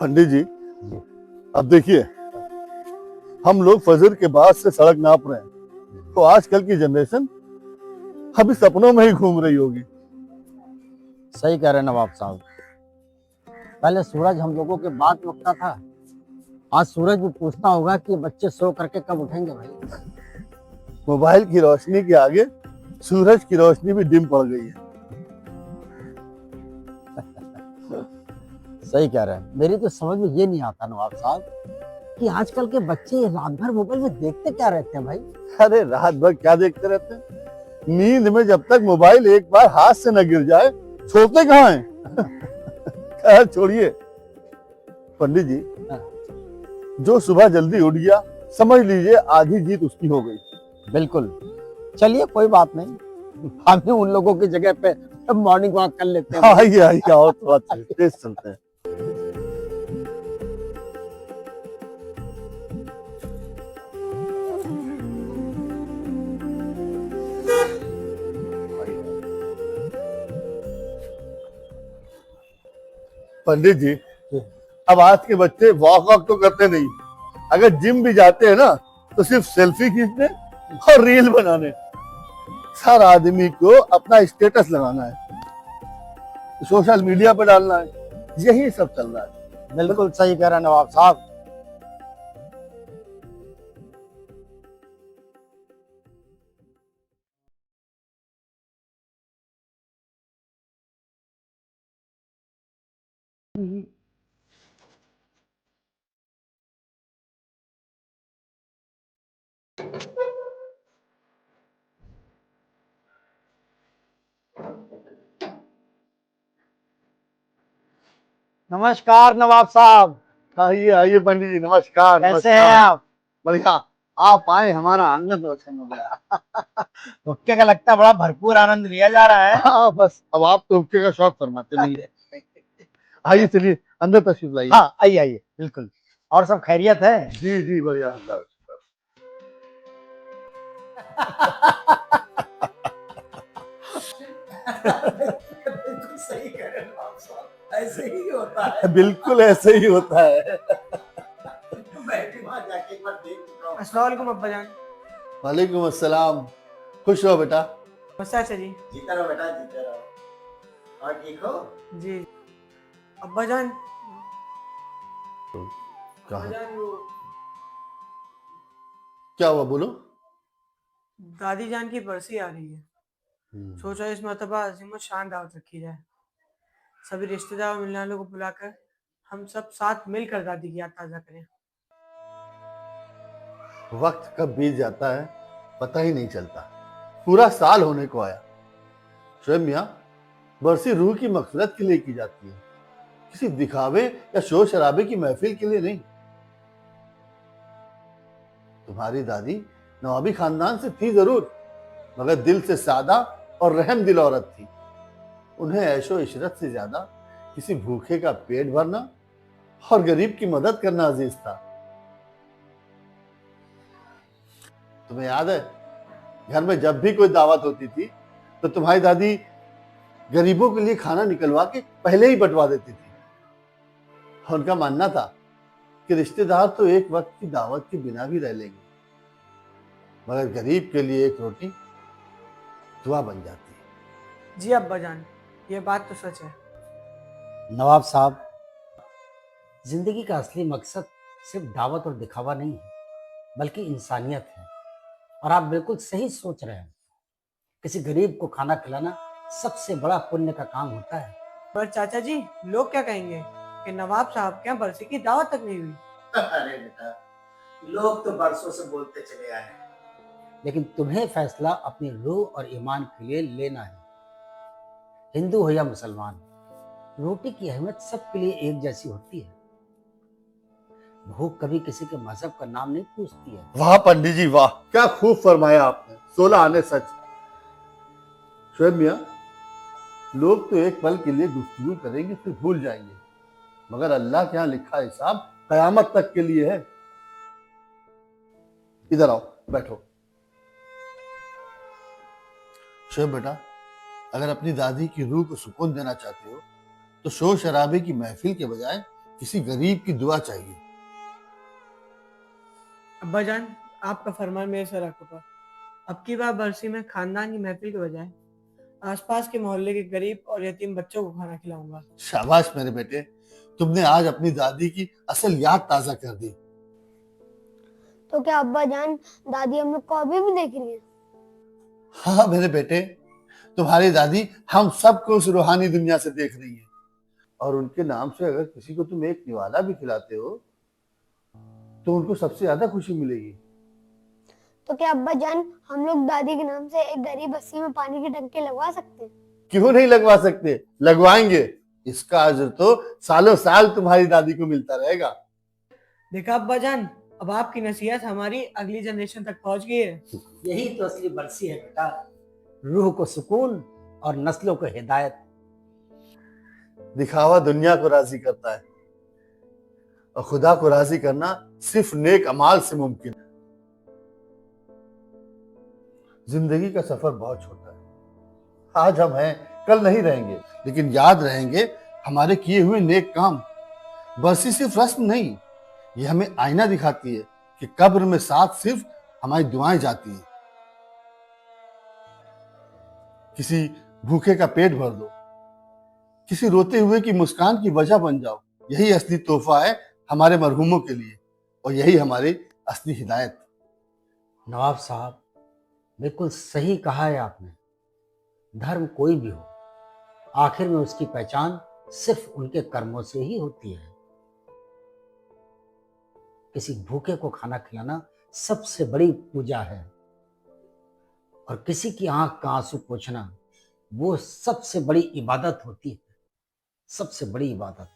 पंडित जी, अब देखिए, हम लोग फजर के बाद से सड़क नाप रहे हैं, तो आजकल की जनरेशन अभी सपनों में ही घूम रही होगी। सही कह रहे हैं नवाब साहब। पहले सूरज हम लोगों के बात वक्ता था, आज सूरज भी पूछता होगा कि बच्चे सो करके कब उठेंगे भाई। मोबाइल की रोशनी के आगे सूरज की रोशनी भी डिम पड़ गई है। सही कह रहे हैं। मेरी तो समझ में ये नहीं आता नवाब साहब कि आजकल के बच्चे रात भर मोबाइल में देखते क्या रहते हैं भाई। अरे रात भर क्या देखते रहते हैं? नींद में जब तक मोबाइल एक बार हाथ से न गिर जाए, सोते कहाँ हैं? खैर छोड़िए पंडित जी, जो सुबह जल्दी उठ गया समझ लीजिए आधी जीत उसकी हो गई। बिल्कुल, चलिए कोई बात नहीं, हम भी उन लोगों की जगह पे मॉर्निंग वॉक कर लेते हैं। आइए आइए, और तो बात तेज चलते हैं। पंडित जी, अब आज के बच्चे वॉक वॉक तो करते नहीं, अगर जिम भी जाते हैं ना तो सिर्फ सेल्फी खींचने और रील बनाने। हर आदमी को अपना स्टेटस लगाना है, सोशल मीडिया पे डालना है, यही सब चल रहा है। बिल्कुल सही कह रहे हैं नवाब साहब। नमस्कार नवाब साहब। आइए आइए पंडित जी, नमस्कार। कैसे हैं नमस्कार। आप? बढ़िया, आप आए, हमारा आंगन रोशन हो गया। हुक्के का लगता है बड़ा भरपूर आनंद लिया जा रहा है। हाँ बस, अब आप तो हुक्के का शौक फरमाते नहीं है। आइए चलिए अंदर तशरीफ लाइए। हाँ आइए आइए, बिल्कुल। और सब खैरियत है? जी जी बढ़िया। बिल्कुल सही कह रहे हैं नवाब साहब, ऐसे ही होता है। बिल्कुल ऐसे ही होता है। मैं भी वहां जाके एक बार देख चुका हूं। अस्सलाम वालेकुम अब्बा जान। वालेकुम अस्सलाम। खुश रहो बेटा। मस्ता अच्छा जी। जीता रहो बेटा, जीते रहो। और ठीक हो? जी अब्बा जान। कहाँ? अब्बा जान, वो क्या हुआ, बोलो। दादी जान की बरसी आ रही है, सोचा इस मरतबा अजीमत शान दावत रखी जाए। सभी रिश्तेदार और मिलने वालों को बुलाकर हम सब साथ मिलकर दादी की याद ताज़ा करें। वक्त कब बीत जाता है पता ही नहीं चलता, पूरा साल होने को आया। शोएब मियां, बरसी रूह की मगफिरत के लिए की जाती है, किसी दिखावे या शोर शराबे की महफिल के लिए नहीं। तुम्हारी दादी नवाबी खानदान से थी जरूर, मगर दिल से सादा और रहम दिल औरत थी। उन्हें ऐशो इशरत से ज्यादा किसी भूखे का पेट भरना और गरीब की मदद करना अजीज था। तुम्हें याद है, घर में जब भी कोई दावत होती थी तो तुम्हारी दादी गरीबों के लिए खाना निकलवा के पहले ही बंटवा देती थी। उनका मानना था कि रिश्तेदार तो एक वक्त की दावत के बिना भी रह लेंगे, मगर गरीब के लिए एक रोटी दुआ बन जाती है। जी अब्बा जान, ये बात तो सच है। नवाब साहब, जिंदगी का असली मकसद सिर्फ दावत और दिखावा नहीं है, बल्कि इंसानियत है। और आप बिल्कुल सही सोच रहे हैं। किसी गरीब को खाना खिलाना सबसे बड़ा पुण्य का काम होता है। पर चाचा जी, लोग क्या कहेंगे कि नवाब साहब के यहाँ बरसी की दावत तक नहीं हुई। अरे बेटा, लोग तो बरसों से बोलते चले आए हैं, लेकिन तुम्हें फैसला अपनी रूह और ईमान के लिए लेना है। हिंदू हो या मुसलमान, रोटी की अहमियत सबके लिए एक जैसी होती है। भूख कभी किसी के मजहब का नाम नहीं पूछती है। वाह पंडित जी वाह, क्या खूब फरमाया आपने, 16 आने सच। शोएब मियां, लोग तो एक पल के लिए गुफ्तगू करेंगे फिर भूल जाएंगे, मगर अल्लाह के यहाँ लिखा हिसाब कयामत तक के लिए है। इधर आओ, बैठो। शोएब बेटा, अगर अपनी दादी की रूह को सुकून देना चाहते हो तो शोर शराबे की महफिल के बजाय किसी गरीब की दुआ चाहिए। अब्बा जान, आपका फरमान मेरे सर आंखों पर। अब की बार बरसी में खानदान की महफिल के बजाय आसपास के मोहल्ले के गरीब और यतीम बच्चों को खाना खिलाऊंगा। शाबाश मेरे बेटे, तुमने आज अपनी दादी की असल याद ताजा कर दी। तो क्या अब्बा जान दादी हम लोग को अभी भी देख रही है? हाँ मेरे बेटे, तुम्हारी दादी हम सबको उस रूहानी दुनिया से देख रही है। और उनके नाम से अगर किसी को तुम एक निवाला भी खिलाते हो तो उनको सबसे ज्यादा खुशी मिलेगी। तो क्या अब्बा जान हम लोग दादी के नाम से एक गरीब बस्ती में पानी की टंकी लगवा सकते हैं? क्यों नहीं लगवा सकते, लगवाएंगे। इसका अजर तो सालों साल तुम्हारी दादी को मिलता रहेगा। देखा अब्बा जान, अब आपकी नसीहत हमारी अगली जनरेशन तक पहुंच गई है। यही तो असली बरसी है बेटा, रूह को सुकून और नस्लों को हिदायत। दिखावा दुनिया को राजी करता है और खुदा को राजी करना सिर्फ नेक अमाल से मुमकिन है। जिंदगी का सफर बहुत छोटा है। आज हम हैं, कल नहीं रहेंगे, लेकिन याद रहेंगे हमारे किए हुए नेक काम। बरसी सिर्फ रस्म नहीं, ये हमें आईना दिखाती है कि कब्र में साथ सिर्फ हमारी दुआएं जाती हैं। किसी भूखे का पेट भर दो, किसी रोते हुए की मुस्कान की वजह बन जाओ। यही असली तोहफा है हमारे मरहूमों के लिए, और यही हमारी असली हिदायत। नवाब साहब, बिल्कुल सही कहा है आपने। धर्म कोई भी हो, आखिर में उसकी पहचान सिर्फ उनके कर्मों से ही होती है। किसी भूखे को खाना खिलाना सबसे बड़ी पूजा है, और किसी की आंख का आंसू पोंछना वो सबसे बड़ी इबादत होती है, सबसे बड़ी इबादत।